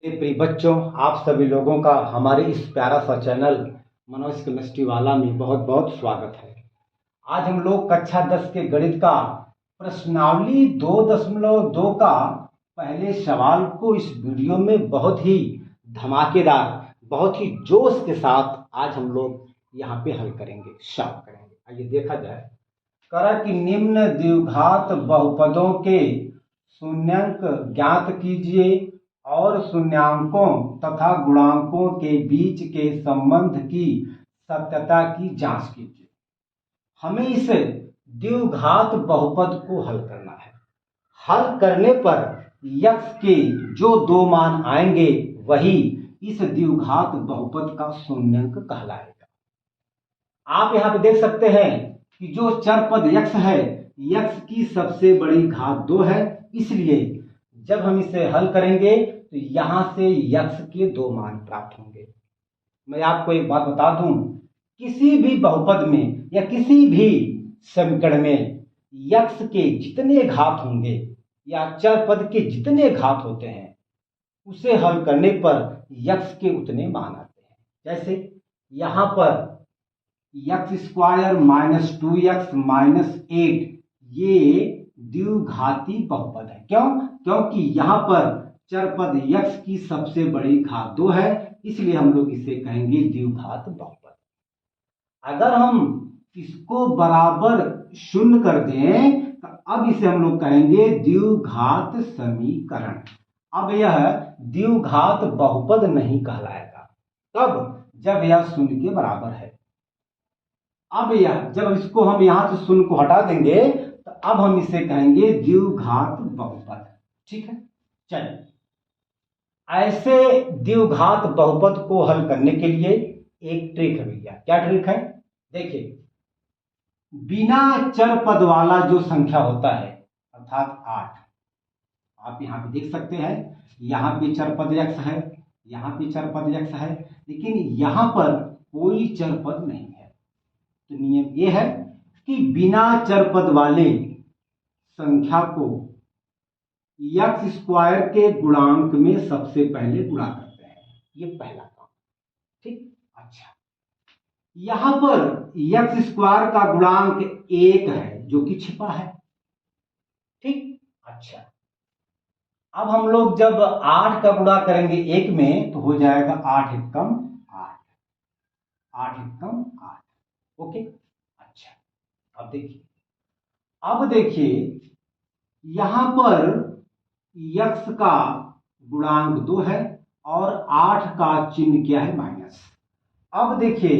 प्रिय बच्चों, आप सभी लोगों का हमारे इस प्यारा सा चैनल मनोज केमिस्ट्री वाला में बहुत बहुत स्वागत है। आज हम लोग कक्षा 10 के गणित का प्रश्नावली 2.2 का पहले सवाल को इस वीडियो में बहुत ही धमाकेदार, बहुत ही जोश के साथ आज हम लोग यहाँ पे हल करेंगे, सॉल्व करेंगे। आइए देखा जाए। करा कि निम्न द्विघात बहुपदों के शून्यंक ज्ञात कीजिए और शून्यांकों तथा गुणांकों के बीच के संबंध की सत्यता की जांच कीजिए। हमें इस द्विघात बहुपद को हल करना है। हल करने पर x के जो दो मान आएंगे वही इस द्विघात बहुपद का शून्यंक कहलाएगा। आप यहाँ पे देख सकते हैं कि जो चर पद x है, x की सबसे बड़ी घात 2 है, इसलिए जब हम इसे हल करेंगे तो यहां से x के दो मान प्राप्त होंगे। मैं आपको एक बात बता दूं, किसी भी बहुपद में या किसी भी समीकरण में x के जितने घात होंगे या चर पद के जितने घात होते हैं उसे हल करने पर x के उतने मान आते हैं। जैसे यहां पर x² - 2x - 8 ये द्विघाती बहुपद है। क्यों? क्योंकि यहां पर चर पद x की सबसे बड़ी घात 2 है, इसलिए हम लोग इसे कहेंगे द्विघात बहुपद। अगर हम इसको बराबर शून्य कर दें तो अब इसे हम लोग कहेंगे द्विघात समीकरण। अब यह द्विघात बहुपद नहीं कहलाएगा। तब जब यह शून्य के बराबर है। अब यह जब इसको हम यहां से शून्य को हटा देंगे तो अब हम इसे कहेंगे द्विघात बहुपद। ठीक है, चलिए। ऐसे द्विघात बहुपद को हल करने के लिए एक ट्रिक है भैया। क्या ट्रिक है? देखिए, बिना चर पद वाला जो संख्या होता है अर्थात 8, आप यहां पे देख सकते हैं, यहां पे चर पद x है, यहां पे चर पद x है, लेकिन यहां पर कोई चर पद नहीं है। तो नियम यह है कि बिना चर पद वाले संख्या को x² के गुणांक में सबसे पहले गुणा करते हैं। ये पहला काम। ठीक, अच्छा। यहां पर x² का गुणांक 1 है जो कि छिपा है। ठीक, अच्छा। अब हम लोग जब 8 का गुणा करेंगे 1 में तो हो जाएगा 8 एकम 8, 8 एकम 8। ओके, अच्छा। अब देखिए यहां पर x का गुणांक 2 है और 8 का चिन्ह क्या है? माइनस। अब देखिए,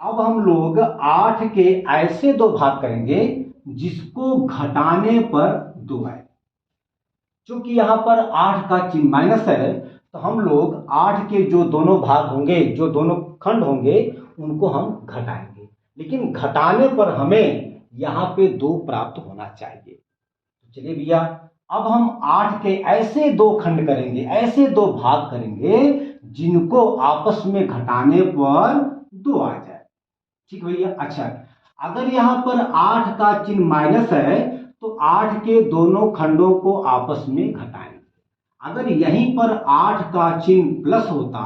अब हम लोग 8 के ऐसे दो भाग करेंगे जिसको घटाने पर 2 आए। चूंकि यहां पर 8 का चिन्ह माइनस है तो हम लोग 8 के जो दोनों भाग होंगे, जो दोनों खंड होंगे, उनको हम घटाएंगे, लेकिन घटाने पर हमें यहां पे 2 प्राप्त होना चाहिए। तो चलिए भैया, अब हम 8 के ऐसे दो खंड करेंगे, ऐसे दो भाग करेंगे जिनको आपस में घटाने पर 2 आ जाए। ठीक भैया, अच्छा। अगर यहां पर 8 का चिन्ह माइनस है तो 8 के दोनों खंडों को आपस में घटाएंगे। अगर यहीं पर 8 का चिन्ह प्लस होता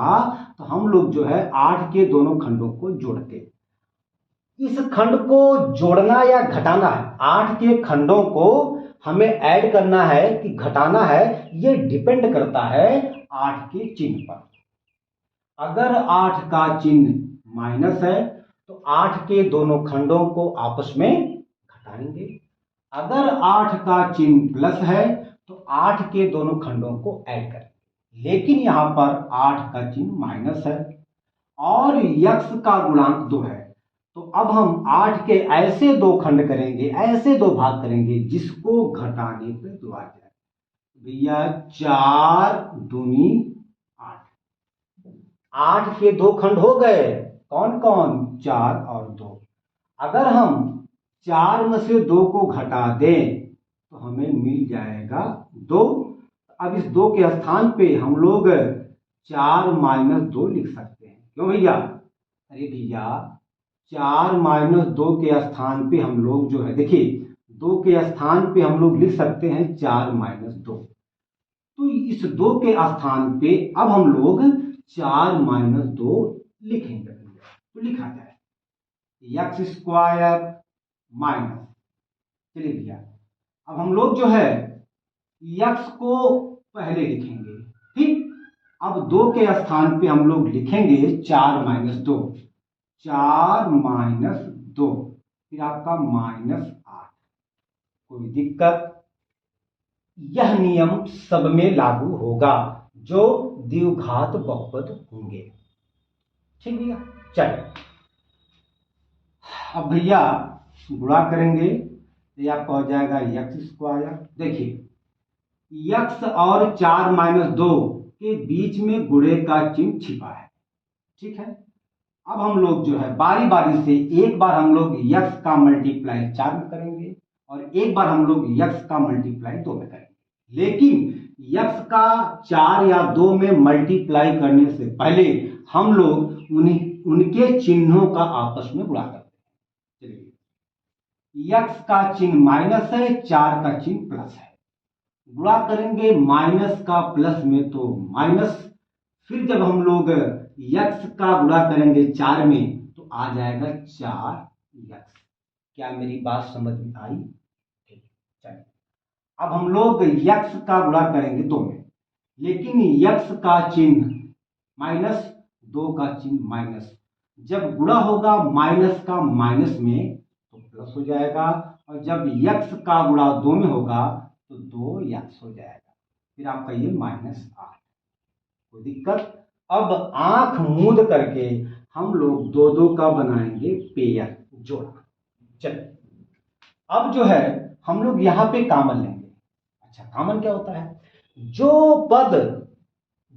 तो हम लोग जो है 8 के दोनों खंडों को जोड़ते। इस खंड को जोड़ना या घटाना है, 8 के खंडों को हमें ऐड करना है कि घटाना है, ये डिपेंड करता है 8 के चिन्ह पर। अगर 8 का चिन्ह माइनस है तो 8 के दोनों खंडों को आपस में घटाएंगे। अगर 8 का चिन्ह प्लस है तो 8 के दोनों खंडों को ऐड करेंगे। लेकिन यहां पर 8 का चिन्ह माइनस है और x का गुणांक 2 है, तो अब हम 8 के ऐसे दो खंड करेंगे, ऐसे दो भाग करेंगे जिसको घटाने पे 2 आ जाए। भैया 4 दूनी 8, 8 के दो खंड हो गए। कौन कौन? 4 और 2। अगर हम 4 में से 2 को घटा दें तो हमें मिल जाएगा 2। अब इस 2 के स्थान पे हम लोग 4 - 2 लिख सकते हैं। क्यों भैया? अरे भैया, 4 - 2 के स्थान पे हम लोग जो है, देखिए 2 के स्थान पे हम लोग लिख सकते हैं 4 - 2। तो इस 2 के स्थान पे अब हम लोग 4 माइनस 2 लिखेंगे। तो लिखा जाए एक्स स्क्वायर माइनस, चलिए भैया अब हम लोग जो है एक्स को पहले लिखेंगे, ठीक। अब 2 के स्थान पे हम लोग लिखेंगे 4 माइनस 2, 4 माइनस 2, फिर आपका -8। कोई दिक्कत? यह नियम सब में लागू होगा जो द्विघात बहुपद होंगे, ठीक भैया। चलिए अब भैया गुणा करेंगे तो ये आपका हो जाएगा एक्स स्क्वायर। देखिए एक्स और 4 माइनस 2 के बीच में गुणे का चिन्ह छिपा है, ठीक है। अब हम लोग जो है बारी बारी से एक बार हम लोग एक्स का मल्टीप्लाई 4 में करेंगे और एक बार हम लोग एक्स का मल्टीप्लाई 2 में करेंगे। लेकिन एक्स का 4 या 2 में मल्टीप्लाई करने से पहले हम लोग उनके चिन्हों का आपस में गुणा करते हैं। चलिए एक्स का चिन्ह माइनस है, 4 का चिन्ह प्लस है, गुणा करेंगे माइनस का प्लस में तो माइनस, फिर जब हम लोग एक्स का गुणा करेंगे 4 में तो आ जाएगा 4x। क्या मेरी बात समझ में आई? ठीक, चलिए अब हम लोग x का गुणा करेंगे 2 में, लेकिन x का चिन्ह माइनस, 2 का चिन्ह माइनस, जब गुणा होगा माइनस का माइनस में तो प्लस हो जाएगा, और जब x का गुणा 2 में होगा तो 2x हो जाएगा, फिर आपका ये -8। कोई दिक्कत? अब आंख मूंद करके हम लोग 2-2 का बनाएंगे पेयर, जोड़ा। चलिए अब जो है हम लोग यहां पे कॉमन लेंगे। अच्छा, कॉमन क्या होता है? जो पद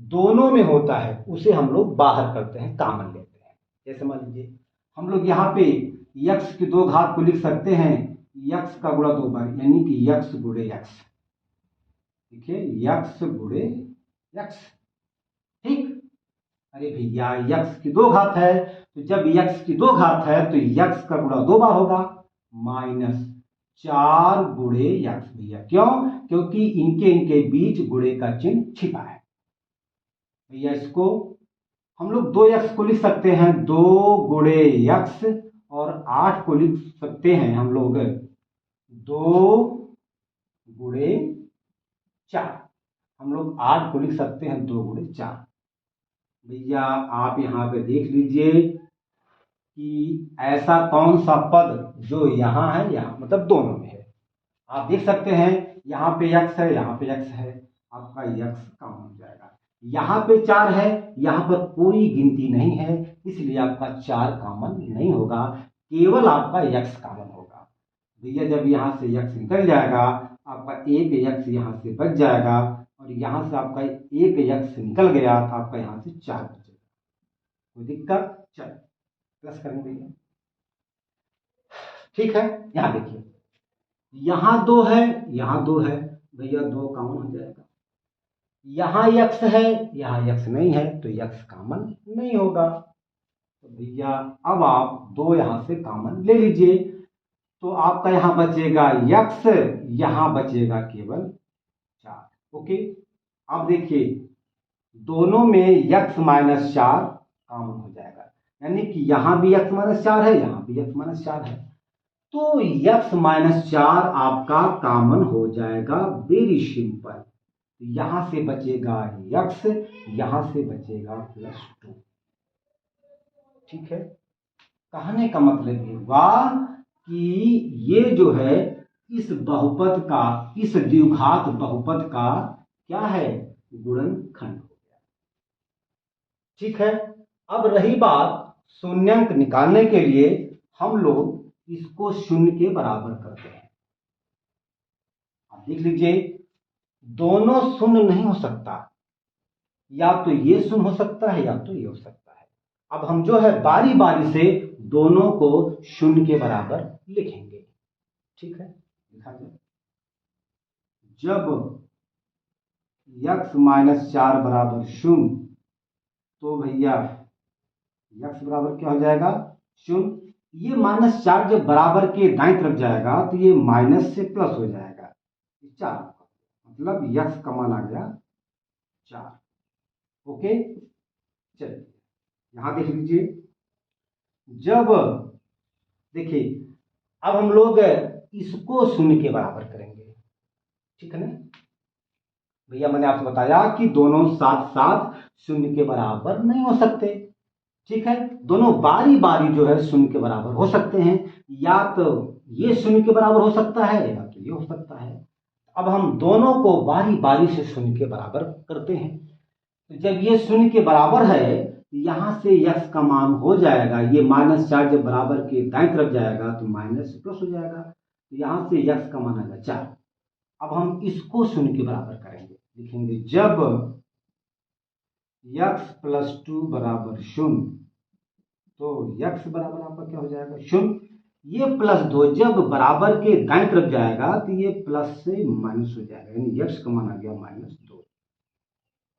दोनों में होता है उसे हम लोग बाहर करते हैं, कॉमन लेते हैं। जैसे मान लीजिए हम लोग यहाँ पे x की 2 घात को लिख सकते हैं x का गुणा 2 बार, यानी कि x गुणे x। देखिए x गुणे x, ठीक। अरे भैया x की 2 घात है, तो जब x की 2 घात है तो x का गुणा 2 बार होगा, -4 गुणे x। भैया क्यों? क्योंकि इनके बीच गुणे का चिन्ह छिपा है। भैया इसको हम लोग 2x को लिख सकते हैं 2 गुणे x, और 8 को लिख सकते हैं हम लोग 2 गुणे 4। हम लोग 8 को लिख सकते हैं 2 गुणे 4। भैया आप यहाँ पे देख लीजिए कि ऐसा कौन सा पद जो यहाँ है, यहाँ मतलब दोनों में है। आप देख सकते हैं यहाँ पे x है, यहाँ पे x है, आपका x कॉमन हो जाएगा। यहाँ पे 4 है, यहाँ पर कोई गिनती नहीं है, इसलिए आपका 4 कॉमन नहीं होगा, केवल आपका x कॉमन होगा। भैया जब यहाँ से x निकल जाएगा आपका एक x यहाँ से बच जाएगा, और यहाँ से आपका एक x निकल गया तो आपका यहाँ से 4 बचेगा। कोई दिक्कत? चलो प्लस करेंगे भैया, ठीक है। यहाँ देखिए यहाँ 2 है, यहाँ 2 है, भैया 2 कॉमन हो जाएगा। यहाँ x है, यहाँ x नहीं है, तो x कॉमन नहीं होगा। तो भैया अब आप 2 यहाँ से कॉमन ले लीजिए, तो आपका यहाँ बचेगा x, यहाँ बचेगा केवल 4। ओके, अब देखिए दोनों में x -4 कॉमन हो जाएगा, यानी कि यहाँ भी x -4 है, यहाँ भी x -4 है, तो x -4 आपका कॉमन हो जाएगा। Very simple. यहां से बचेगा x, यहां से बचेगा +2। ठीक है, कहने का मतलब ये हुआ कि ये जो है इस बहुपद का, इस द्विघात बहुपद का क्या है? गुणनखंड हो गया। ठीक है, अब रही बात शून्यंक निकालने के लिए हम लोग इसको 0 के बराबर करते हैं। आप देख लीजिए दोनों शून्य नहीं हो सकता, या तो ये शून्य हो सकता है या तो ये हो सकता है। अब हम जो है बारी बारी से दोनों को 0 के बराबर लिखेंगे। ठीक है, लिखा जाए जब x -4 बराबर 0, तो भैया x बराबर क्या हो जाएगा? 0। ये -4 जब बराबर के दाईं तरफ जाएगा तो ये माइनस से प्लस हो जाएगा 4, मतलब x का मान आ गया 4। ओके, चलिए यहां देख लीजिए। जब देखिए अब हम लोग इसको शून्य के बराबर करेंगे, ठीक है ना भैया। मैंने आपसे बताया कि दोनों साथ साथ शून्य के बराबर नहीं हो सकते, ठीक है। दोनों बारी बारी जो है शून्य के बराबर हो सकते हैं, या तो ये शून्य के बराबर हो सकता है या तो ये हो सकता है। अब हम दोनों को बारी बारी से शून्य के बराबर करते हैं। तो जब ये शून्य के बराबर है, यहां से यक्स का मान हो जाएगा, ये -4 जब बराबर के दाएं तरफ जाएगा तो माइनस प्लस हो जाएगा, तो यहां से यक्स का मान आएगा 4। अब हम इसको शून्य के बराबर करेंगे, लिखेंगे जब x+2 बराबर 0, तो x बराबर आपका क्या हो जाएगा 0। ये +2 जब बराबर के दाएं तरफ जाएगा तो ये प्लस से माइनस हो जाएगा, यानी x का मान आ गया -2।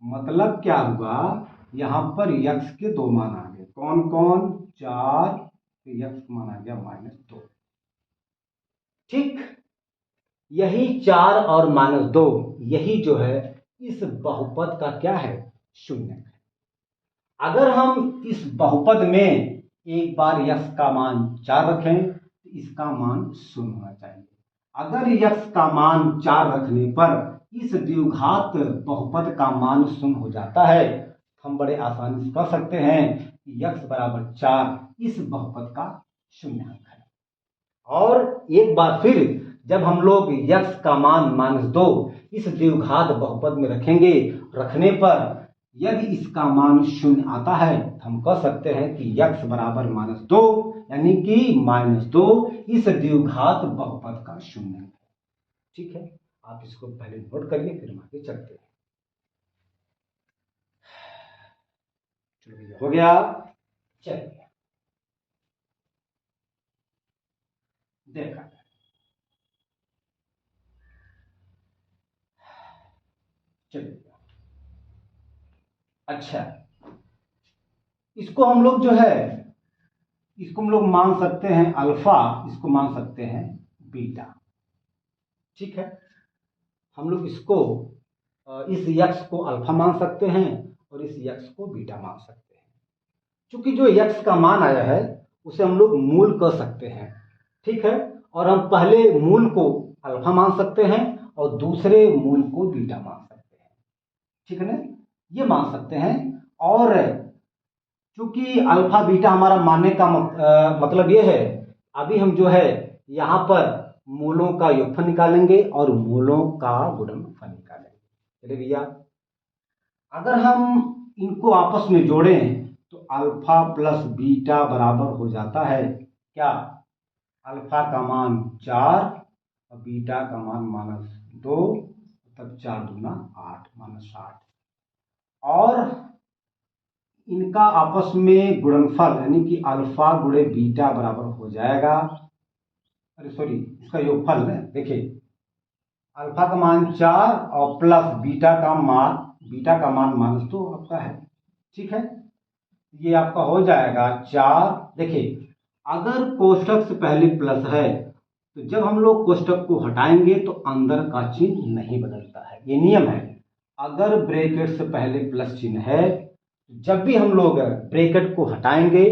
मतलब क्या हुआ, यहां पर x के दो मान आ गए, कौन कौन, 4, तो x का मान आ गया -2। ठीक, यही 4 और -2 यही जो है इस बहुपद का क्या है, शून्य है। अगर हम इस बहुपद में एक बार यक्स का मान 4 रखें तो इसका मान 0 होना चाहिए। अगर यक्स का मान 4 रखने पर इस द्विघात बहुपद का मान 0 हो जाता है, हम बड़े आसानी से कह सकते हैं कि यक्स बराबर 4 इस बहुपद का शून्यांक है। और एक बार फिर जब हम लोग यक्स का मान -2 इस द्विघात बहुपद में रखेंगे, रखने पर यदि इसका मान 0 आता है तो हम कह सकते हैं कि यक्स बराबर -2, यानी कि -2 इस द्विघात बहुपद का शून्यांक है। ठीक है, आप इसको पहले नोट करिए, फिर हम आगे चलते हैं। चलिए हो गया, चलिए देखा, चलिए अच्छा, इसको हम लोग जो है, इसको हम लोग मान सकते हैं अल्फा, इसको मान सकते हैं बीटा। ठीक है, हम लोग इसको इस यक्स को अल्फा मान सकते हैं और इस यक्स को बीटा मान सकते हैं। क्योंकि जो यक्स का मान आया है उसे हम लोग मूल कह सकते हैं, ठीक है। और हम पहले मूल को अल्फा मान सकते हैं और दूसरे मूल को बीटा मान सकते हैं, ठीक है ना, ये मान सकते हैं। और चूंकि अल्फा बीटा हमारा मानने का मतलब ये है, अभी हम जो है यहाँ पर मूलों का योगफल निकालेंगे और मूलों का गुणनफल निकालेंगे। चलिए भैया, अगर हम इनको आपस में जोड़ें तो अल्फा प्लस बीटा बराबर हो जाता है क्या, अल्फा का मान 4 और बीटा का मान -2, तब 4 दूना 8 -8। और इनका आपस में गुणनफल यानी कि अल्फा गुणे बीटा बराबर हो जाएगा, अरे सॉरी, इसका योगफल है, देखिए अल्फा का मान 4 और प्लस बीटा का मान -2 आपका है, ठीक है। ये आपका हो जाएगा 4। देखिए अगर कोष्ठक से पहले प्लस है तो जब हम लोग कोष्ठक को हटाएंगे तो अंदर का चिन्ह नहीं बदलता है, ये नियम है। अगर ब्रैकेट से पहले प्लस चिन्ह है, जब भी हम लोग ब्रैकेट को हटाएंगे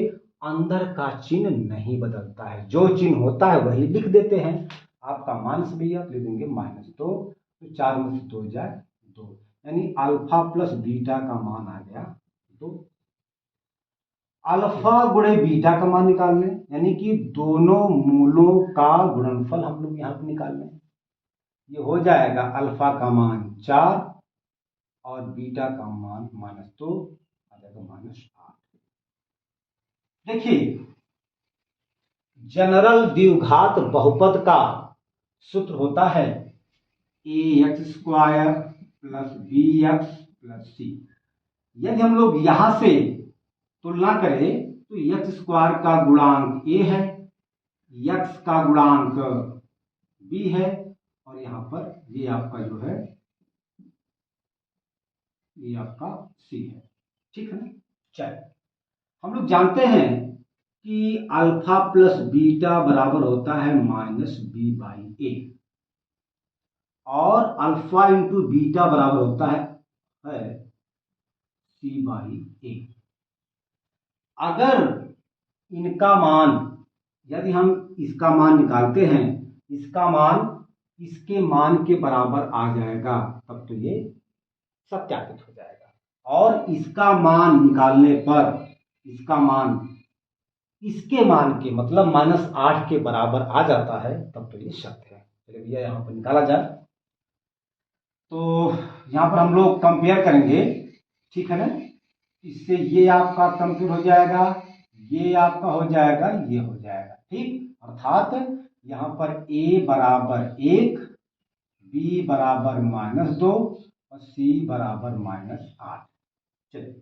अंदर का चिन्ह नहीं बदलता है, जो चिन्ह होता है वही लिख देते हैं। आपका माइनस भैया लिख देंगे -2, तो 4 में से 2 जाए 2, यानी अल्फा प्लस बीटा का मान आ गया 2। अल्फा गुणे बीटा का मान निकाल लें, यानी कि दोनों मूलों का गुणनफल हम लोग यहाँ पे निकाल लें। ये हो जाएगा अल्फा का मान 4 और बीटा का मान -2 आ जाएगा -8। देखिए जनरल द्विघात बहुपद का सूत्र होता है ax² + bx + c। यदि हम लोग यहां से तुलना करें तो x² का गुणांक a है, x का गुणांक b है, और यहां पर ये आपका जो है ये आपका c है, ठीक है ना। चलिए हम लोग जानते हैं कि अल्फा प्लस बीटा बराबर होता है -b/a, और अल्फा इंटू बीटा बराबर होता है c/a। अगर इनका मान, यदि हम इसका मान निकालते हैं, इसका मान इसके मान के बराबर आ जाएगा, तब तो ये सत्यापित हो जाएगा। और इसका मान निकालने पर इसका मान इसके मान के मतलब -8 के बराबर आ जाता है, तब तो ये सत्य है। चलिए भैया यहाँ पर निकाला जाए, तो यहाँ पर हम लोग कंपेयर करेंगे, ठीक है ना। इससे ये आपका कंपेयर हो जाएगा, ये आपका हो जाएगा, ये हो जाएगा, ठीक। अर्थात यहाँ पर a बराबर 1, b बराबर -2 और c बराबर -8। चलिए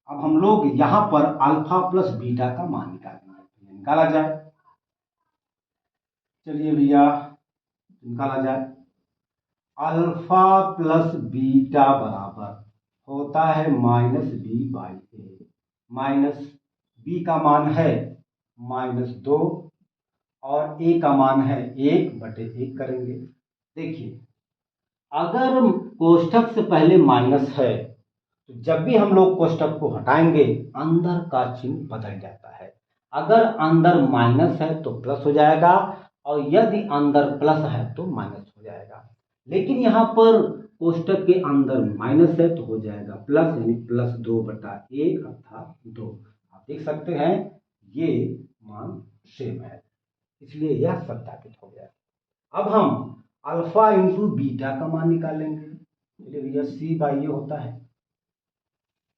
अब हम लोग यहाँ पर अल्फा प्लस बीटा का मान निकालेंगे, निकाला जाए। चलिए भैया निकाला जाए। अल्फा प्लस बीटा बराबर होता है -b/a। माइनस b का मान है -2 और a का मान है 1/1 करेंगे। देखिए अगर कोष्ठक से पहले माइनस है तो जब भी हम लोग कोष्ठक को हटाएंगे अंदर का चिन्ह बदल जाता है। अगर अंदर माइनस है तो प्लस हो जाएगा और यदि अंदर प्लस है तो माइनस हो जाएगा। लेकिन यहाँ पर कोष्ठक के अंदर माइनस है तो हो जाएगा प्लस, यानी +2/1 अर्थात 2। आप देख सकते हैं ये मान सेम है, इसलिए यह सत्यापित हो गया। अब हम अल्फा इंटू बीटा का मान निकालेंगे। चलिए भैया c/a होता है।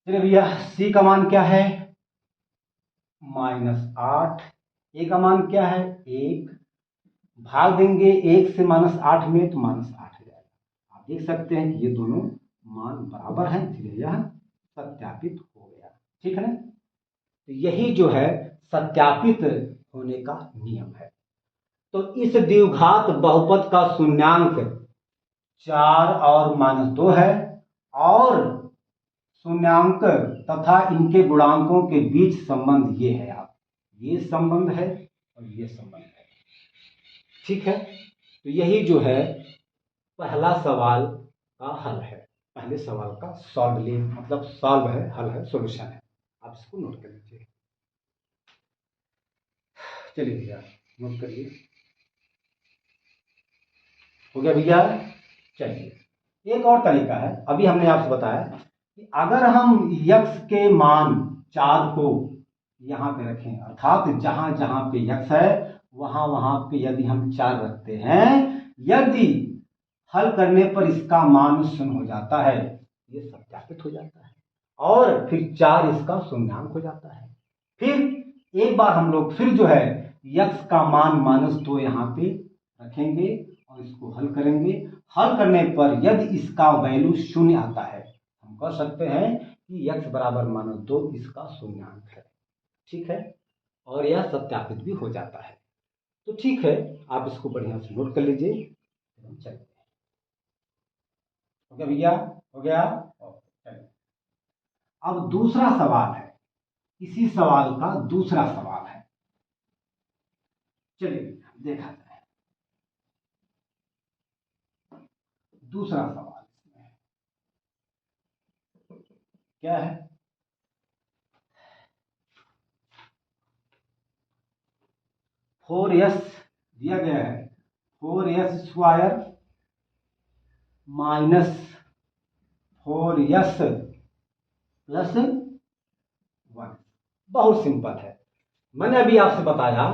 चलिए भैया c का मान क्या है -8, a का मान क्या है 1, भाग देंगे 1 से -8 में तो -8 हो जाएगा। आप देख सकते हैं कि ये दोनों मान बराबर हैं, इसलिए यह सत्यापित हो गया, ठीक है ना। तो यही जो है सत्यापित होने का नियम है। तो इस द्विघात बहुपद का शून्यांक 4 और -2 है और शून्यांक तथा इनके गुणांकों के बीच संबंध ये है, आप ये संबंध है और ये संबंध है, ठीक है। तो यही जो है पहला सवाल का हल है, पहले सवाल का सॉल्व है, हल है, सॉल्यूशन है। आप इसको नोट कर लीजिए। चलिए भैया नोट करिए, हो गया भैया। चलिए एक और तरीका है, अभी हमने आपसे बताया कि अगर हम यक्स के मान 4 को यहाँ पे रखें, अर्थात जहां जहां पे यक्स है वहां वहां पे यदि हम 4 रखते हैं, यदि हल करने पर इसका मान 0 हो जाता है, ये सत्यापित हो जाता है और फिर 4 इसका शून्यांक हो जाता है। फिर एक बार हम लोग फिर जो है यक्स का मान -2 यहाँ पे रखेंगे और इसको हल करेंगे। हल करने पर यदि इसका वैल्यू 0 आता है, हम कह सकते हैं कि x बराबर -2 इसका शून्यांक है, ठीक है, और यह सत्यापित भी हो जाता है। तो ठीक है, आप इसको बढ़िया से नोट कर लीजिए। चलिए हो गया भैया, हो गया। अब दूसरा सवाल है, इसी सवाल का दूसरा सवाल है। चलिए देखा जाए दूसरा सवाल इसमें क्या है। 4s दिया गया है, 4s² -4s + 1। बहुत सिंपल है। मैंने अभी आपसे बताया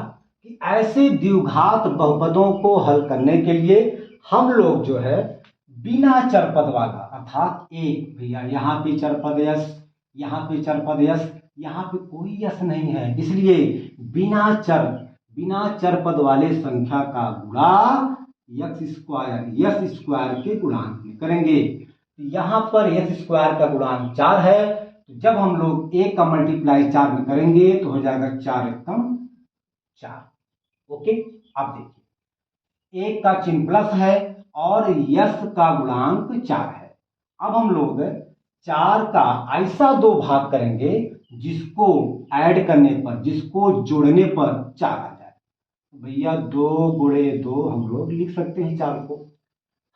कि ऐसे द्विघात बहुपदों को हल करने के लिए हम लोग जो है बिना चरपद वाला, अर्थात एक भैया यहाँ पे चरपद यस, यहाँ पे चरपद यस, यहाँ पे कोई यस नहीं है, इसलिए बिना चरपद वाले संख्या का गुणा यस स्क्वायर के गुणांक में करेंगे। यहाँ पर यस स्क्वायर का गुणांक 4 है, तो जब हम लोग 1 का मल्टीप्लाई 4 में करेंगे तो हो जाएगा 4 एकम 4। ओके, अब देखिए 1 का चिन्ह प्लस है और यस का गुणांक 4 है। अब हम लोग 4 का ऐसा 2 भाग करेंगे जिसको ऐड करने पर, जिसको जोड़ने पर 4 आ जाए। भैया 2 × 2 हम लोग लिख सकते हैं 4 को,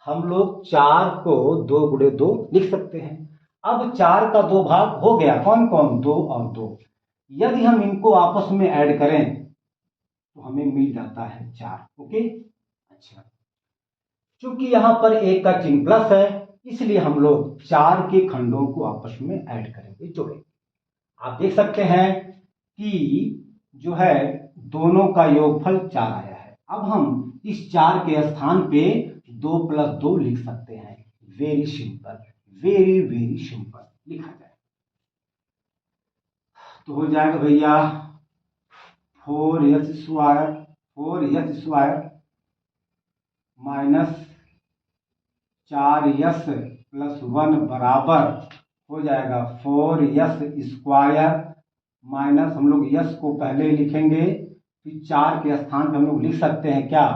हम लोग 4 को 2 × 2 लिख सकते हैं। अब 4 का 2 भाग हो गया, कौन कौन, 2 और 2। यदि हम इनको आपस में ऐड करें तो हमें मिल जाता है 4। ओके, अच्छा, चूंकि यहां पर एक का चिन्ह प्लस है इसलिए हम लोग 4 के खंडों को आपस में ऐड करेंगे, जोड़ेंगे। आप देख सकते हैं कि जो है दोनों का योगफल 4 आया है। अब हम इस 4 के स्थान पे 2 + 2 लिख सकते हैं। Very simple, very very simple लिखा जाए तो हो जाएगा भैया 4s² माइनस 4s + 1 बराबर हो जाएगा 4s² माइनस, हम लोग यस को पहले ही लिखेंगे, फिर 4 के स्थान पर हम लोग लिख सकते हैं क्या,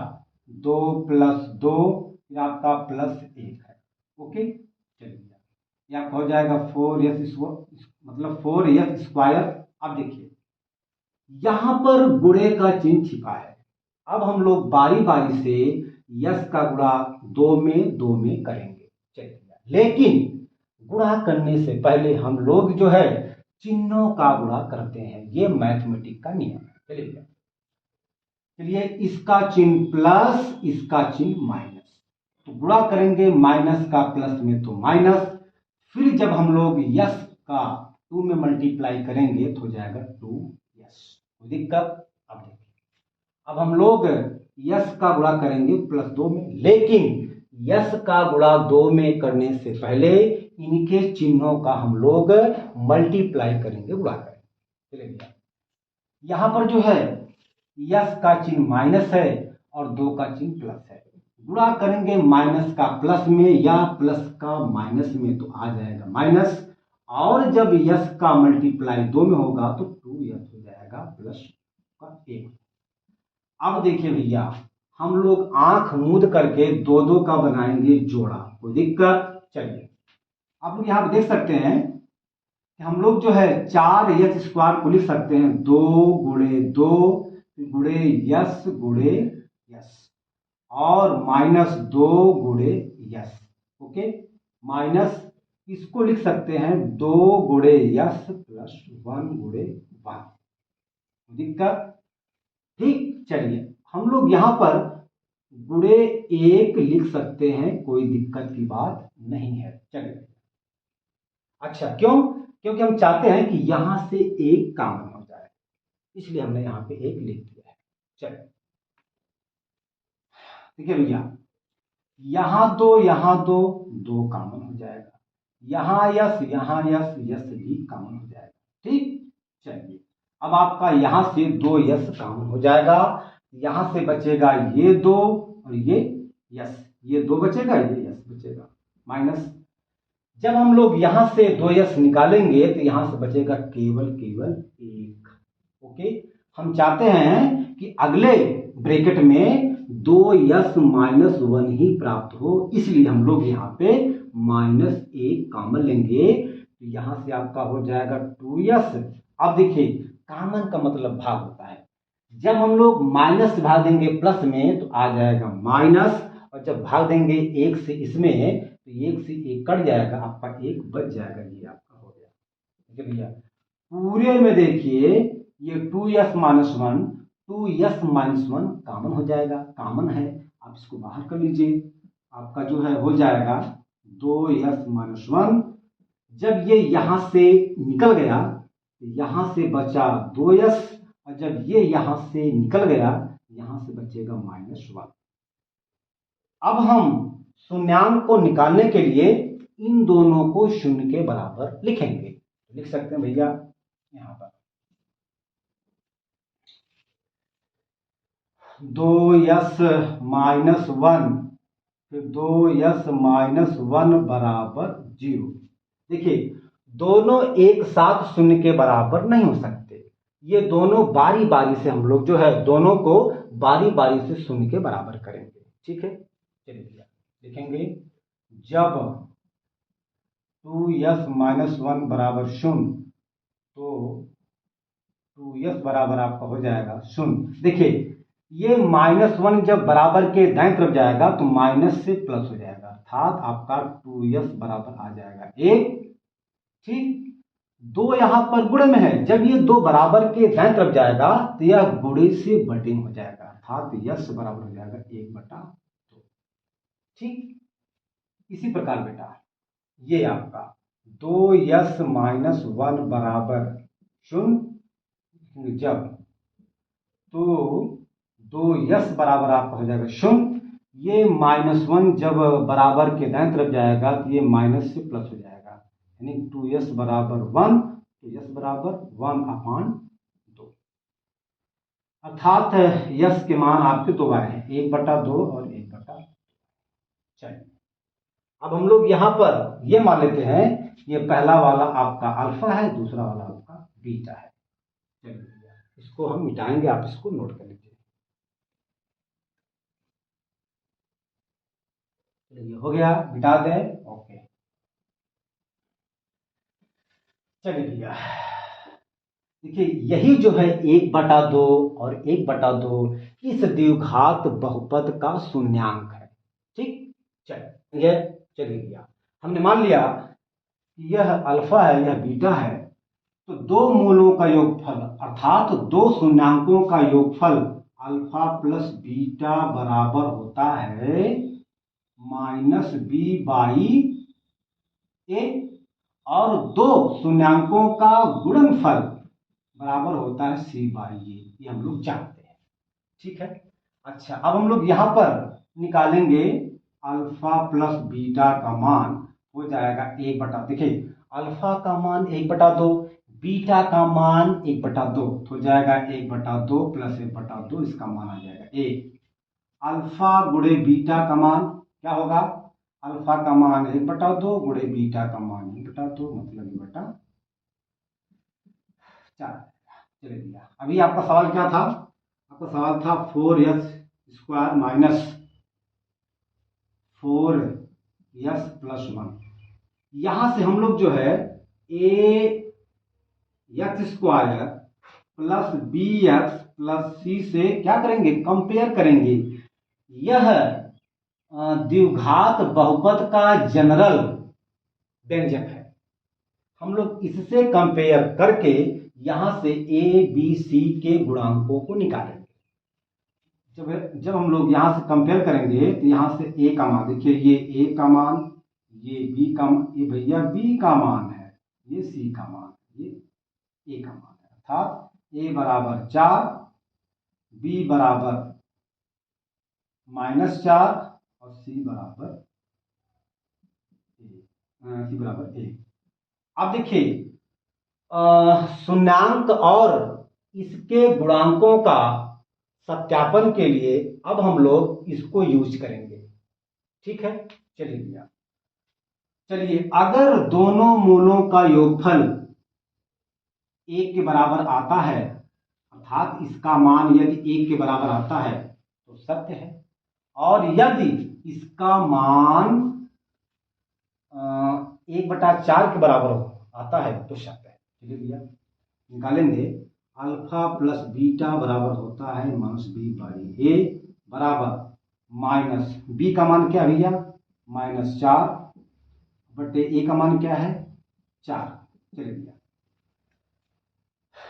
2 + 2, फिर आपका +1 है। ओके, चलिए ये आपका हो जाएगा 4s मतलब 4s²। अब देखिए यहां पर गुणे का चिन्ह छिपा है। अब हम लोग बारी बारी से यस का गुणा 2 में 2 में करेंगे, चलिए, लेकिन गुणा करने से पहले हम लोग जो है चिन्हों का गुणा करते हैं, ये मैथमेटिक का नियम है। चलिए इसका चिन्ह प्लस, इसका चिन्ह माइनस, तो गुणा करेंगे माइनस का प्लस में तो माइनस, फिर जब हम लोग यस का 2 में मल्टीप्लाई करेंगे तो हो जाएगा 2s। कोई दिक्कत? अब देखिए अब हम लोग यस का गुणा करेंगे +2 में, लेकिन यस का गुणा 2 में करने से पहले इनके चिन्हों का हम लोग मल्टीप्लाई करेंगे, गुणा करेंगे। चलिए यहां पर जो है यस का चिन्ह माइनस है और 2 का चिन्ह प्लस है, गुणा करेंगे माइनस का प्लस में या प्लस का माइनस में तो आ जाएगा माइनस, और जब यस का मल्टीप्लाई 2 में होगा तो 2s हो जाएगा प्लस का 1। अब देखिए भैया हम लोग आंख मूंद करके 2 2 का बनाएंगे जोड़ा, कोई दिक्कत? चलिए आप लोग यहां पर देख सकते हैं कि हम लोग जो है 4s² को लिख सकते हैं 2 × 2 गुणे यस गुणे यस और -2 × यस। ओके, माइनस इसको लिख सकते हैं 2 × यस + 1 × 1। दिक्कत? ठीक, चलिए हम लोग यहां पर गुणे 1 लिख सकते हैं, कोई दिक्कत की बात नहीं है। चलिए अच्छा, क्यों? क्योंकि हम चाहते हैं कि यहां से 1 कॉमन हो जाए, इसलिए हमने यहां पे 1 लिख दिया है। चलिए देखिए भैया यहां 2 कॉमन हो जाएगा, यहां यस यस भी कॉमन हो जाएगा। ठीक, चलिए अब आपका यहां से 2s कॉमन हो जाएगा, यहां से बचेगा ये 2 और ये यस, ये 2 बचेगा, ये यस बचेगा, माइनस जब हम लोग यहां से 2s निकालेंगे तो यहां से बचेगा केवल 1। ओके, हम चाहते हैं कि अगले ब्रैकेट में 2s - 1 ही प्राप्त हो, इसलिए हम लोग यहाँ पे -1 कॉमन लेंगे, तो यहां से आपका हो जाएगा 2s। अब देखिए कॉमन का मतलब भाग होता है, जब हम लोग माइनस से भाग देंगे प्लस में तो आ जाएगा माइनस, और जब भाग देंगे 1 से इसमें तो 1 से 1 कट जाएगा, आपका 1 बच जाएगा, ये आपका हो गया। ठीक है भैया, पूरे में देखिए ये 2s - 1 2s - 1 कॉमन हो जाएगा, कॉमन है, आप इसको बाहर कर लीजिए, आपका जो है हो जाएगा 2s - 1। जब ये यहां से निकल गया यहां से बचा 2s, और जब ये यहां से निकल गया यहां से बचेगा -1। अब हम शून्यांक को निकालने के लिए इन दोनों को 0 के बराबर लिखेंगे, लिख सकते हैं भैया यहां पर 2s - 1 फिर 2s - 1 बराबर 0। देखिए दोनों एक साथ 0 के बराबर नहीं हो सकते, ये दोनों बारी बारी से हम लोग जो है दोनों को बारी बारी से 0 के बराबर करेंगे। ठीक है, चलिए भैया लिखेंगे जब 2s - 1 बराबर 0 तो 2s बराबर आपका हो जाएगा 0। देखिए ये -1 जब बराबर के दाएं तरफ जाएगा तो माइनस से प्लस हो जाएगा, अर्थात आपका 2s बराबर आ जाएगा 1, ठीक। दो यहाँ पर गुणे में है, जब ये दो बराबर के दाएं तरफ जाएगा तो यह गुणे से बटे में हो जाएगा, अर्थात यश बराबर हो जाएगा 1/2। ठीक। इसी प्रकार बेटा ये आपका 2s-1 बराबर 0, जब तो 2s बराबर आपका हो जाएगा 0, ये -1 जब बराबर के दाएं तरफ जाएगा तो ये माइनस से प्लस हो जाएगा, यानी 2s बराबर 1, तो यस बराबर 1/2, अर्थात यस के मान आपके दो आए हैं, 1/2 और 1/2। चलिए अब हम लोग यहां पर ये मान लेते हैं ये पहला वाला आपका अल्फा है, दूसरा वाला आपका बीटा है। चलिए इसको हम मिटाएंगे, आप इसको नोट कर लीजिए। चलिए हो गया, मिटा दें। ओके चलिए भैया देखिए यही जो है 1/2 और 1/2 इस द्विघात बहुपद का शून्यांक है। ठीक। चलिए चलिए भैया हमने मान लिया कि यह अल्फा है यह बीटा है, तो दो मूलों का योगफल अर्थात दो शून्यांकों का योगफल अल्फा प्लस बीटा बराबर होता है -b/a, और दो शून्यांकों का गुणनफल बराबर होता है c/a, ये हम लोग जानते हैं। ठीक है। अच्छा अब हम लोग यहां पर निकालेंगे अल्फा प्लस बीटा का मान हो जाएगा 1/, देखिए अल्फा का मान 1/2, बीटा का मान 1/2, तो हो जाएगा 1/2 प्लस 1/2, इसका मान आ जाएगा 1। अल्फा गुणे बीटा का मान क्या होगा, अल्फा का मान 1/2 गुणे बीटा का मान 1/2, मतलब 1/4। चलिए भैया अभी आपका सवाल क्या था, आपका सवाल था 4s² माइनस 4s+1। यहां से हम लोग जो है ax² प्लस bx+c से क्या करेंगे, कंपेयर करेंगे। यह द्विघात बहुपद का जनरल व्यंजक है, हम लोग इससे कंपेयर करके यहां से a b c के गुणांकों को निकालेंगे। जब हम लोग यहां से कंपेयर करेंगे तो यहां से a का मान देखिए, ये a का मान, ये b का, ये भैया b का मान है, ये c का मान, ये a का मान है, अर्थात a बराबर 4, b बराबर -4 और c बराबर 1। अब देखिए शून्यांक और इसके गुणांकों का सत्यापन के लिए अब हम लोग इसको यूज करेंगे। ठीक है। चलिए भैया चलिए अगर दोनों मूलों का योगफल 1 के बराबर आता है, अर्थात इसका मान यदि 1 के बराबर आता है तो सत्य है, और यदि इसका मान 1/4 के बराबर आता है तो सत्य है। चलिए भैया निकालेंगे, अल्फा प्लस बीटा बराबर होता है -b/a बराबर माइनस b का मान क्या भैया, -4/a का मान क्या है 4। चलिए भैया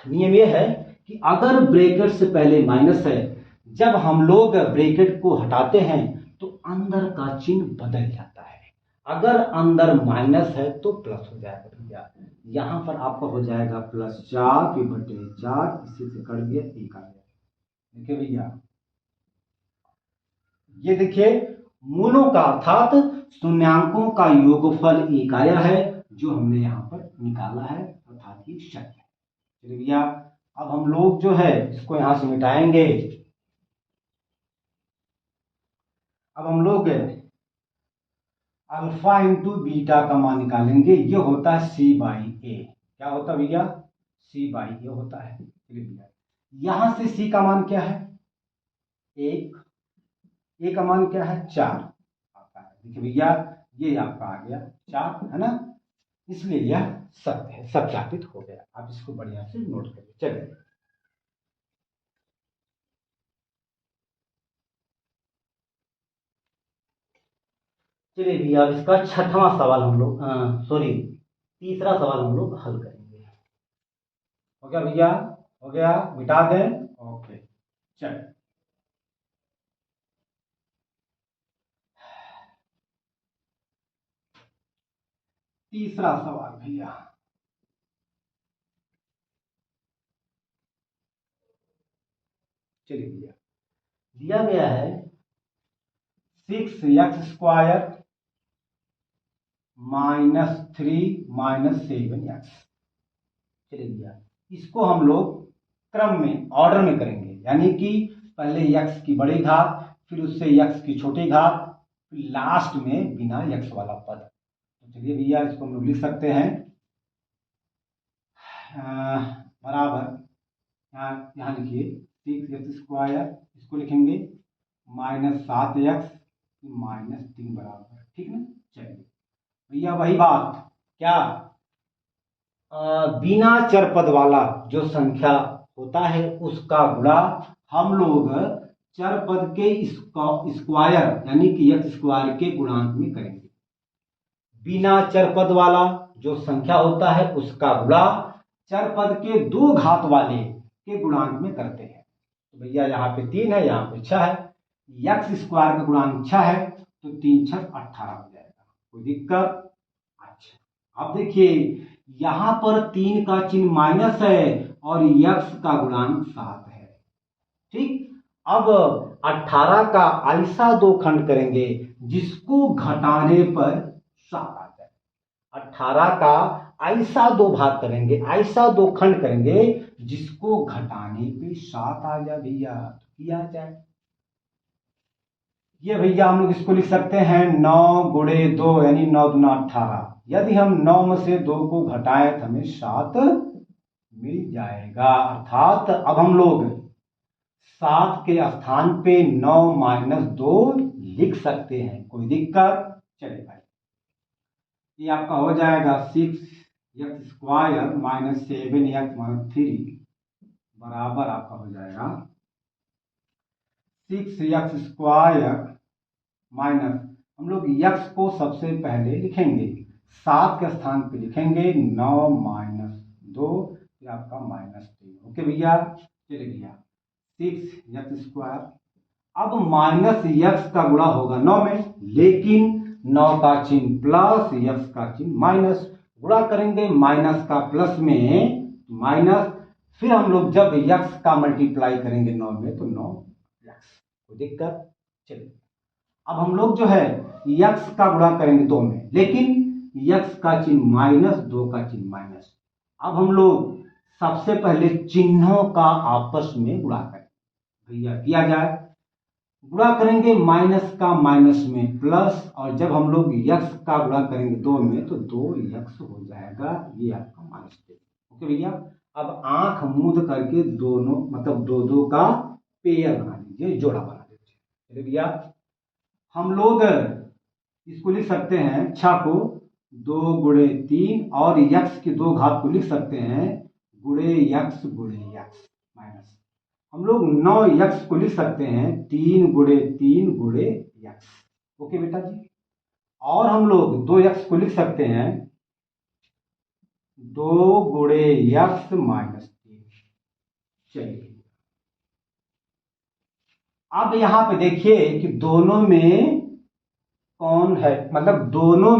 नियम यह है कि अगर ब्रैकेट से पहले माइनस है, जब हम लोग ब्रैकेट को हटाते हैं तो अंदर का चिन्ह बदल जाता है, अगर अंदर माइनस है तो प्लस हो जाएगा भैया, यहां पर आपका हो जाएगा +4 फिर बटे 4, इसी से कट गया 1 आ गया। देखिए भैया ये देखिए मूलों का अर्थात शून्यांकों का योगफल 1 आया है, जो हमने यहां पर निकाला है, अर्थात ये सत्य है। चलिए भैया अब हम लोग जो है इसको यहां से मिटाएंगे। अब हम लोग अल्फा इंटू बीटा का मान निकालेंगे, ये होता है c/a, क्या होता है भैया, c/a होता है। चलिए भैया यहां से c का मान क्या है 1, a का मान क्या है 4 आता है। देखिए भैया ये आपका आ गया 4 है ना, इसलिए यह सत्य है, सत्यापित हो गया। आप इसको बढ़िया से नोट करिए। चलिए चलिए भैया अब इसका छठवां सवाल हम लोग सॉरी तीसरा सवाल हम लोग हल करेंगे। हो गया भैया? हो गया? मिटा दें? ओके, चल। तीसरा सवाल भैया, चलिए भैया, दिया गया है 6x² -3 - 7x। चलिए भैया, इसको हम लोग क्रम में, ऑर्डर में करेंगे, यानी कि पहले x की बड़ी घात, फिर उससे x की छोटी घात, फिर लास्ट में बिना x वाला पद। तो चलिए भैया, इसको हम लोग लिख सकते हैं बराबर, यहाँ लिखिए 6x², इसको लिखेंगे -7x -3 बराबर, ठीक ना। चलिए भैया, वही बात, क्या बिना चर पद वाला जो संख्या होता है उसका गुणा हम लोग चर पद के स्क्वायर यानी कि x² के गुणांक में करेंगे। बिना चर पद वाला जो संख्या होता है उसका गुणा चर पद के 2 घात वाले के गुणांक में करते हैं। तो भैया, यहाँ पे 3 है, यहाँ पे 6 है, x² का गुणांक 6 है, तो 3 × 6 = 18 हो जाएगा। कोई दिक्कत? अच्छा, अब देखिए, यहां पर 3 का चिन्ह माइनस है और x का गुणांक 7 है, ठीक। अब 18 का ऐसा 2 खंड करेंगे जिसको घटाने पर 7 आ जाए। 18 का ऐसा 2 भाग करेंगे, ऐसा 2 खंड करेंगे जिसको घटाने पे 7 आ जाए भैया, तो किया जाए। ये भैया हम लोग इसको लिख सकते हैं 9 × 2 यानी 9 × 2 = 18। यदि हम 9 में से 2 को घटाएं तो हमें 7 मिल जाएगा। अर्थात अब हम लोग 7 के स्थान पे 9 - 2 लिख सकते हैं। कोई दिक्कत? चले भाई, ये आपका हो जाएगा 6x² - 7x - 3 बराबर आपका हो जाएगा 6x² माइनस, हम लोग x को सबसे पहले लिखेंगे, 7 के स्थान पे लिखेंगे 9 - 2, ये आपका -3। ओके भैया, चलिए भैया 6x²। अब -x का गुणा होगा 9 में, लेकिन 9 का चिन्ह प्लस, x का चिन्ह माइनस, गुणा करेंगे माइनस का प्लस में माइनस, फिर हम लोग जब x का मल्टीप्लाई करेंगे 9 में तो 9x। कोई दिक्कत? चलिए, अब हम लोग जो है x का गुणा करेंगे 2 में, लेकिन x का चिन्ह माइनस, 2 का चिन्ह माइनस। अब हम लोग सबसे पहले चिन्हों का आपस में गुणा करें भैया, किया जाए। गुणा करेंगे माइनस का माइनस में प्लस, और जब हम लोग x का गुणा करेंगे 2 में तो 2x हो जाएगा, ये आपका -3। ओके भैया, अब आंख मूंद करके दोनों मतलब 2 का पेयर बना लीजिए, जोड़ा बना लीजिए भैया। हम लोग इसको लिख सकते हैं 6 को 2 × 3 और x की 2 घात को लिख सकते हैं x माइनस, हम लोग 9x को लिख सकते हैं 3 × 3 × x। ओके बेटा जी, और हम लोग 2x को लिख सकते हैं 2 × x -3। चलिए, अब यहां पे देखिए कि दोनों में कौन है, मतलब दोनों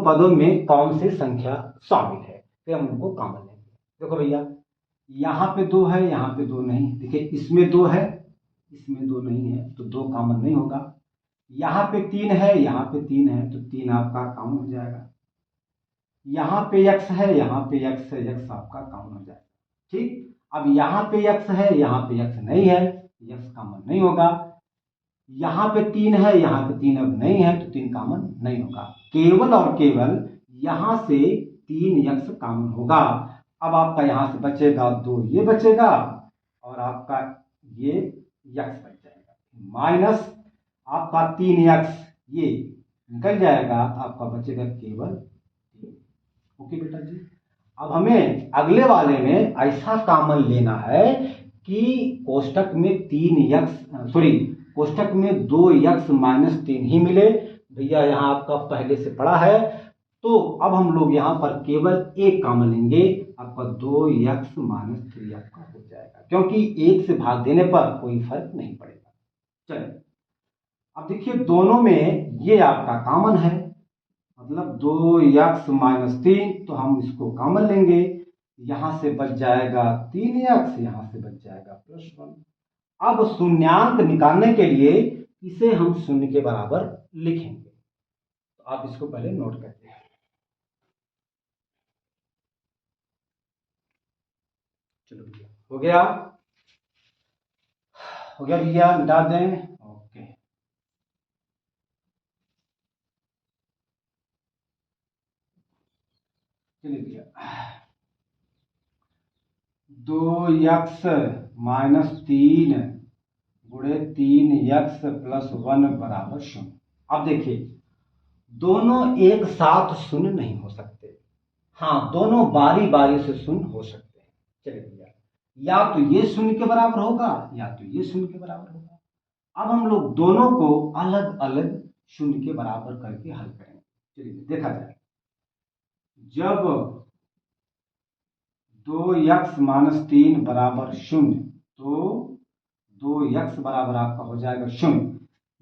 पदों में कौन सी संख्या शामिल है, फिर हम उनको कॉमन लेंगे। देखो भैया, यहाँ पे 2 है, यहाँ पे 2 नहीं। देखिए, इसमें 2 है, इसमें 2 नहीं है, तो 2 कॉमन नहीं होगा। यहाँ पे 3 है, यहाँ पे 3 है, तो 3 आपका कॉमन हो जाएगा। यहाँ पे x है, यहाँ पे x है, x आपका कॉमन हो जाएगा, ठीक। अब यहाँ पे x है, यहाँ पे x नहीं है, x कॉमन नहीं होगा। यहाँ पे 3 है, यहाँ पे 3 अब नहीं है, तो 3 कॉमन नहीं होगा। केवल और केवल यहाँ से 3x कॉमन होगा। अब आपका यहाँ से बचेगा 2, ये बचेगा, और आपका ये x बच जाएगा, माइनस आपका 3x ये निकल जाएगा, आपका बचेगा केवल 3। ओके बेटा जी, अब हमें अगले वाले में ऐसा कॉमन लेना है कि कोष्टक में 2x - 3 ही मिले। भैया, यहाँ आपका पहले से पड़ा है तो अब हम लोग यहाँ पर केवल एक कॉमन लेंगे, आपका 2x माइनस 3 आपका हो जाएगा, क्योंकि एक से भाग देने पर कोई फर्क नहीं पड़ेगा। चलिए अब देखिए दोनों में ये आपका कॉमन है, मतलब 2x माइनस 3, तो हम इसको कॉमन लेंगे, यहां से बच जाएगा 3x, यहां से बच जाएगा +1। अब शून्यांक निकालने के लिए इसे हम शून्य के बराबर लिखेंगे, तो आप इसको पहले नोट करते हैं। चलो भैया हो गया, हो गया भैया, मिटा दें। ओके, चलिए भैया 2x माइनस 3 गुणे 3x प्लस 1 बराबर 0। अब देखिए दोनों एक साथ शून्य नहीं हो सकते, हाँ दोनों बारी बारी से शून्य हो सकते हैं। चलिए भैया या तो ये शून्य के बराबर होगा या तो ये शून्य के बराबर होगा। अब हम लोग दोनों को अलग अलग शून्य के बराबर करके हल करेंगे। चलिए देखा जाए, जब 2x माइनस 3 बराबर 0, तो 2x बराबर आपका हो जाएगा 0।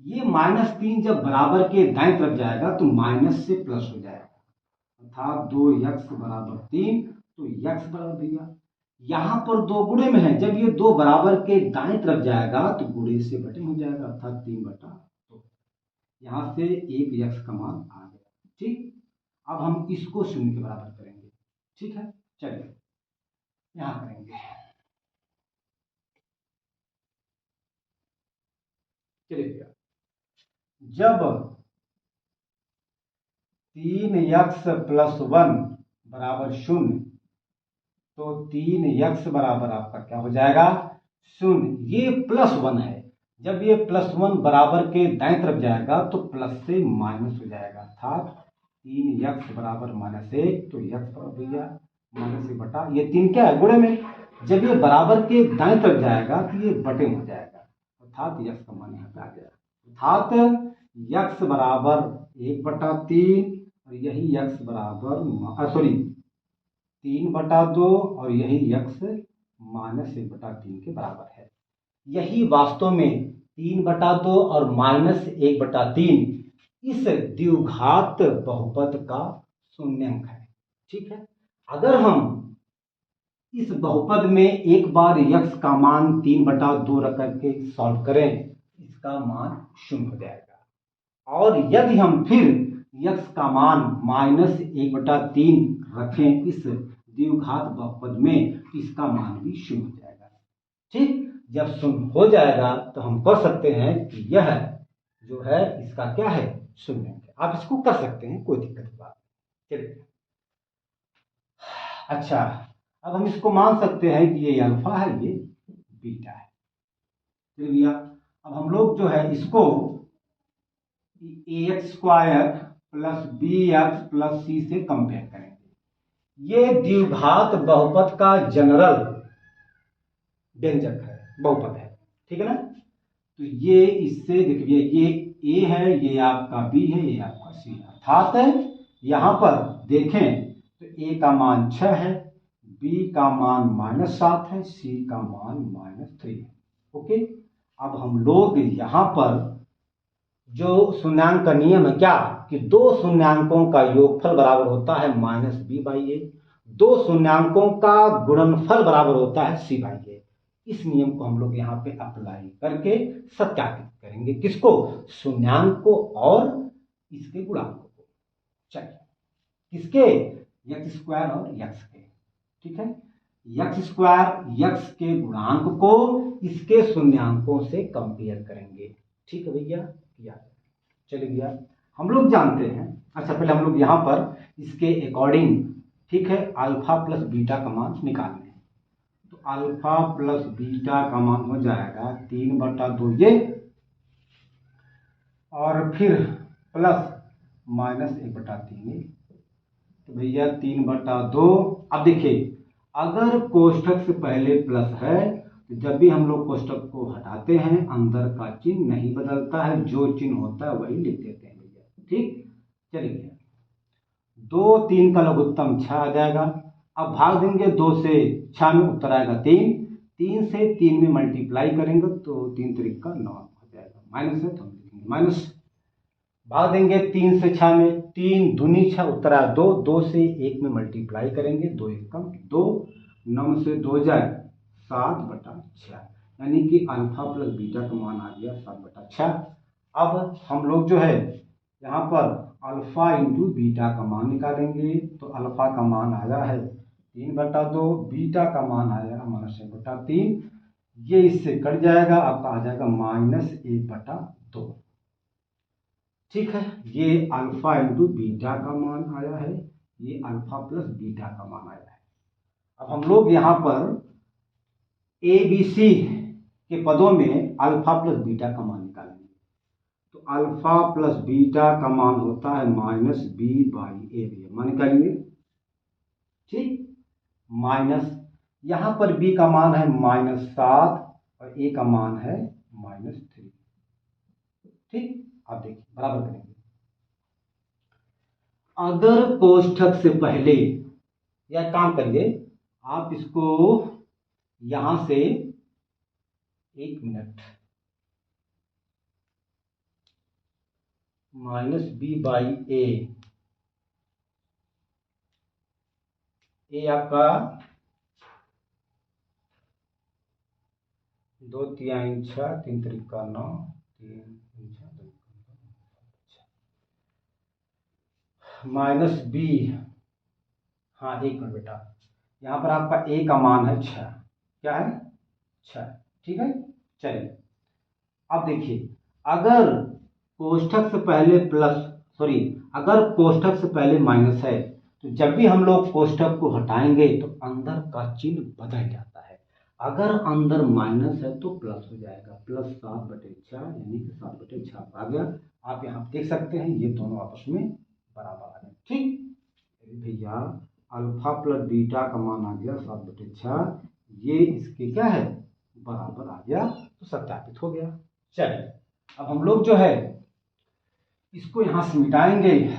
ये -3 जब बराबर के दाएं तरफ जाएगा तो माइनस से प्लस हो जाएगा, अर्थात 2x बराबर 3, तो x बराबर भैया यहां पर 2 गुणे में है, जब ये 2 बराबर के दाएं तरफ जाएगा तो गुणे से बटे हो जाएगा, अर्थात 3/2। यहां से एक x का मान आ गया। ठीक, अब हम इसको 0 के बराबर करेंगे। ठीक है, चलिए यहां करेंगे। चलिए भैया जब 3x प्लस 1 बराबर 0, तो 3x बराबर आपका क्या हो जाएगा 0। ये +1 है, जब ये +1 बराबर के दाएं तरफ जाएगा तो प्लस से माइनस हो जाएगा, अर्थात 3x बराबर -1, तो x बराबर भैया -1 बटा ये 3 क्या है गुणे में, जब ये बराबर के दाएं तरफ जाएगा तो ये बटे में हो जाएगा, अर्थात x का मान यहाँ पे आ गया, अर्थात x बराबर 1/3 और यही x बराबर 3/2 और यही x -1/3 के बराबर है। यही वास्तव में 3/2 और -1/3 इस द्विघात बहुपद का शून्यांक है। ठीक है, अगर हम इस बहुपद में एक बार x का मान 3/2 रख करके सॉल्व करें, इसका मान 0 हो जाएगा, और यदि हम फिर x का मान -1/3 रखें इस द्विघात बहुपद में, इसका मान भी 0 हो जाएगा। ठीक, जब 0 हो जाएगा तो हम कह सकते हैं कि यह जो है इसका क्या है शून्य। आप इसको कर सकते हैं, कोई दिक्कत की बात नहीं। चलिए अच्छा, अब हम इसको मान सकते हैं कि ये अल्फा है, ये बीटा है। चलिए भैया अब हम लोग जो है इसको ax² plus bx plus c से कंपेयर करेंगे। ये द्विघात बहुपद का जनरल व्यंजक है, बहुपद है, ठीक है ना। तो ये इससे देखिए ये a है, ये आपका b है, ये आपका c है, अर्थात यहां पर देखें तो a का मान 6 है, b का मान -7 है, c का मान -3 है। ओके, अब हम लोग यहां पर जो शून्यांक का नियम है क्या कि दो शून्यांकों का योगफल बराबर होता है -b/a, दो शून्यांकों का गुणनफल बराबर होता है c/a। इस नियम को हम लोग यहाँ पे अप्लाई करके सत्यापित करेंगे, किसको, शून्यांक को और इसके गुणांक को। चलिए किसके, x² और x के। ठीक है, x² x के गुणांक को इसके शून्यांकों से कंपेयर करेंगे। ठीक है भैया, किया। चलिए भैया हम लोग जानते हैं, अच्छा पहले हम लोग यहाँ पर इसके अकॉर्डिंग, ठीक है, अल्फा प्लस बीटा का मान निकालने हैं। तो अल्फा प्लस बीटा का मान हो जाएगा 3/2 ये, और फिर प्लस -1/3 ये। तो भैया 3/2। अब देखिए अगर कोष्ठक से पहले प्लस है तो जब भी हम लोग कोष्ठक को हटाते हैं अंदर का चिन्ह नहीं बदलता है, जो चिन्ह होता है वही लिख देते हैं भैया। ठीक, चलिए 2 3 का लघुत्तम 6 आ जाएगा। अब भाग देंगे 2 से 6 में, उत्तर आएगा 3। 3 से 3 में मल्टीप्लाई करेंगे तो 3 3 9 हो जाएगा। माइनस है तो हम लिखेंगे माइनस। भाग देंगे 3 से 6 में, 3 दूनी 6, उत्तर आया 2। 2 से 1 में मल्टीप्लाई करेंगे, 2 1 कम 2, 9 से 2 जाए 7/6, यानी कि अल्फा प्लस बीटा का मान आ गया 7/6। अब हम लोग जो है यहाँ पर अल्फा इंटू बीटा का मान निकालेंगे, तो अल्फा का मान आया है 3/2, बीटा का मान आया -1/3। ये इससे कट जाएगा, आपका आ जाएगा -1/2। ठीक है, ये अल्फा इंटू बीटा का मान आया है, ये अल्फा प्लस बीटा का मान आया है। अब हम लोग यहाँ पर ए बी सी के पदों में अल्फा प्लस बीटा का मान निकालेंगे। तो अल्फा प्लस बीटा का मान होता है -b/a, मान निकालेंगे। ठीक, माइनस यहाँ पर b का मान है -7 और a का मान है -3। ठीक, आप देखिए बराबर करेंगे। अगर कोष्ठक से पहले, या काम करिए आप इसको यहां से 1 मिनट -b/a, ए आपका 2 3 6 3 3 9 3 माइनस बी, हाँ 1 मिनट बेटा, यहाँ पर आपका ए का मान है 6, क्या है 6। ठीक है, चलिए अब देखिए, अगर कोष्ठक से पहले अगर कोष्ठक से पहले माइनस है तो जब भी हम लोग कोष्ठक को हटाएंगे तो अंदर का चिन्ह बदल जाता है। अगर अंदर माइनस है तो प्लस हो जाएगा, +7/6, यानी कि 7/6 आ गया। आप यहाँ देख सकते हैं ये दोनों आपस में बराबर आ गए। ठीक भैया, अल्फा प्लस बीटा का मान आ गया 7/6, ये इसके क्या है बराबर आ गया, तो सत्यापित हो गया। चलिए अब हम लोग जो है इसको यहां से मिटाएंगे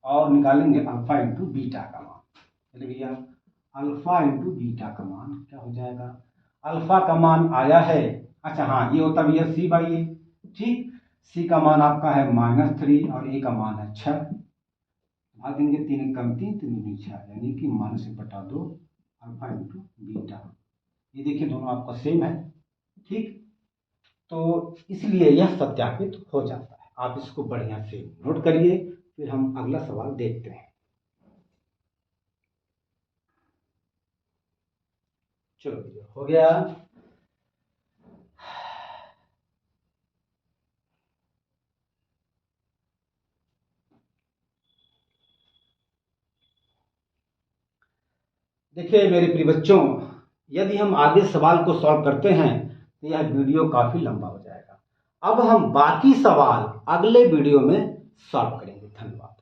और निकालेंगे अल्फा इंटू बीटा का मान। चलिए भैया, अल्फा इंटू बीटा का मान क्या हो जाएगा, अल्फा का मान आया है, अच्छा हाँ ये होता भैया c/a। ठीक, c का मान आपका है -3 और a का मान है 6। भाग देंगे 3 कम 3 3 दूनी 6, यानी कि -1/2 अल्फा इंटू बीटा। ये देखिए दोनों आपका सेम है। ठीक, तो इसलिए यह सत्यापित हो जाता है। आप इसको बढ़िया से नोट करिए, फिर हम अगला सवाल देखते हैं। चलो हो गया। देखिए मेरे प्रिय बच्चों, यदि हम आगे सवाल को सॉल्व करते हैं तो यह वीडियो काफी लंबा हो जाएगा। अब हम बाकी सवाल अगले वीडियो में सॉल्व करेंगे। धन्यवाद।